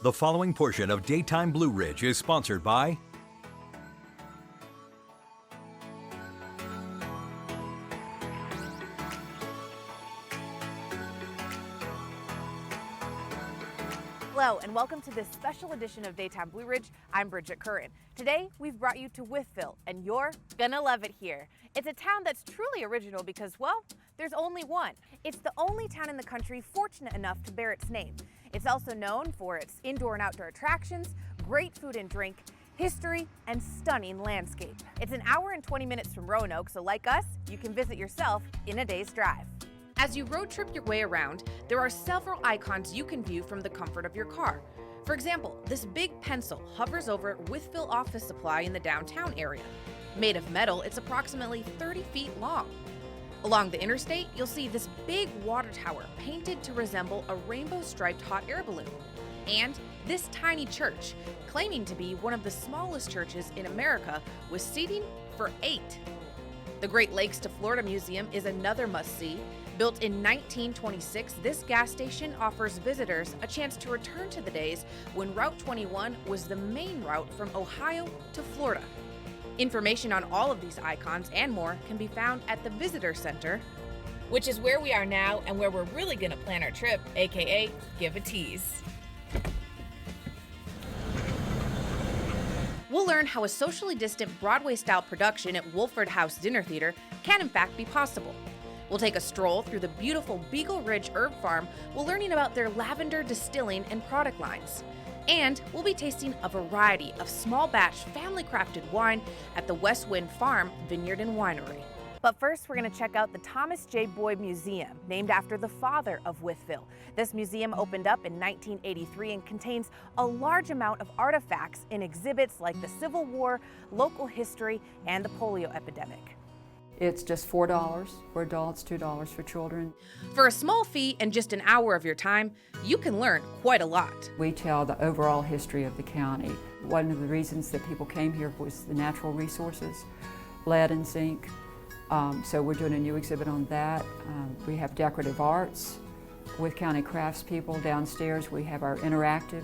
The following portion of Daytime Blue Ridge is sponsored by Hello and welcome to this special edition of Daytime Blue Ridge. I'm Bridget Curran. Today we've brought you to Wytheville and you're gonna love it here. It's a town that's truly original because, well, there's only one. It's the only town in the country fortunate enough to bear its name. It's also known for its indoor and outdoor attractions, great food and drink, history, and stunning landscape. It's an hour and 20 minutes from Roanoke, so like us, you can visit yourself in a day's drive. As you road trip your way around, there are several icons you can view from the comfort of your car. For example, this big pencil hovers over Wytheville Office Supply in the downtown area. Made of metal, it's approximately 30 feet long. Along the interstate, you'll see this big water tower painted to resemble a rainbow-striped hot air balloon. And this tiny church, claiming to be one of the smallest churches in America with seating for 8. The Great Lakes to Florida Museum is another must-see. Built in 1926, this gas station offers visitors a chance to return to the days when Route 21 was the main route from Ohio to Florida. Information on all of these icons and more can be found at the Visitor Center, which is where we are now and where we're really going to plan our trip, aka give a tease. We'll learn how a socially distant Broadway-style production at Wolford House Dinner Theater can in fact be possible. We'll take a stroll through the beautiful Beagle Ridge Herb Farm while learning about their lavender distilling and product lines. And we'll be tasting a variety of small batch family crafted wine at the West Wind Farm Vineyard and Winery. But first, we're going to check out the Thomas J. Boyd Museum, named after the father of Wytheville. This museum opened up in 1983 and contains a large amount of artifacts in exhibits like the Civil War, local history, and the polio epidemic. It's just $4 for adults, $2 for children. For a small fee and just an hour of your time, you can learn quite a lot. We tell the overall history of the county. One of the reasons that people came here was the natural resources, lead and zinc. So we're doing a new exhibit on that. We have decorative arts with county craftspeople. Downstairs we have our interactive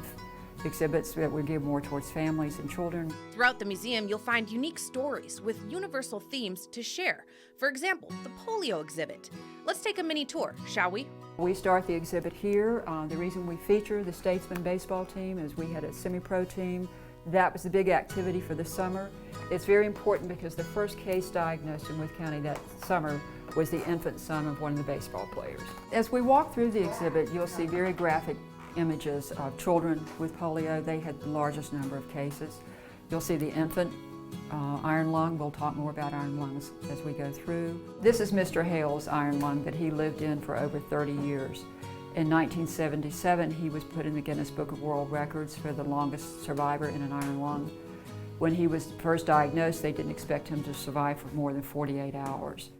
exhibits that we give more towards families and children. Throughout the museum, you'll find unique stories with universal themes to share. For example, the polio exhibit. Let's take a mini tour, shall we? We start the exhibit here. The reason we feature the Statesman baseball team is we had a semi-pro team. That was the big activity for the summer. It's very important because the first case diagnosed in Wythe County that summer was the infant son of one of the baseball players. As we walk through the exhibit, you'll see very graphic images of children with polio. They had the largest number of cases. You'll see the infant iron lung. We'll talk more about iron lungs as we go through. This is Mr. Hale's iron lung that he lived in for over 30 years. In 1977, he was put in the Guinness Book of World Records for the longest survivor in an iron lung. When he was first diagnosed, they didn't expect him to survive for more than 48 hours.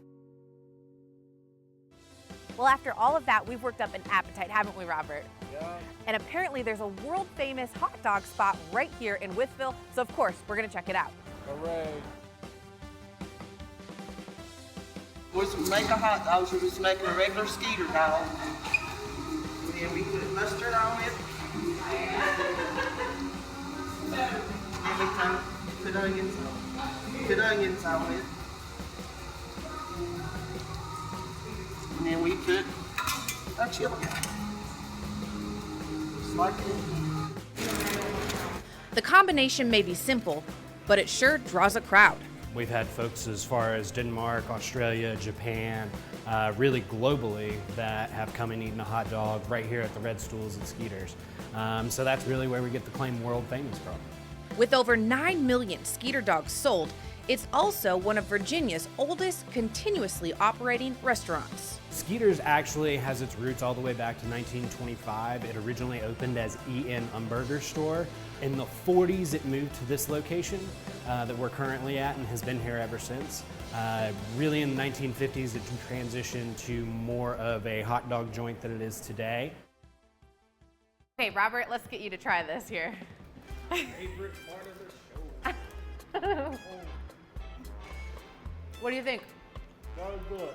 Well, after all of that, we've worked up an appetite, haven't we, Robert? Yeah. And apparently there's a world-famous hot dog spot right here in Wytheville, so of course, we're gonna check it out. Hooray. Was make a hot dog, so just making a regular skeeter dog. And then we put mustard on it. And we put onions on it. And then we put a chili. Just like this. The combination may be simple, but it sure draws a crowd. We've had folks as far as Denmark, Australia, Japan, really globally, that have come and eaten a hot dog right here at the Red Stools and Skeeters. So that's really where we get the claim world famous from. With over 9 million Skeeter dogs sold, it's also one of Virginia's oldest continuously operating restaurants. Skeeters actually has its roots all the way back to 1925. It originally opened as E.N. Umberger Store. In the 40s, it moved to this location that we're currently at and has been here ever since. Really in the 1950s, it transitioned to more of a hot dog joint than it is today. Okay, Robert, let's get you to try this here. Favorite part of the show. What do you think? That was good.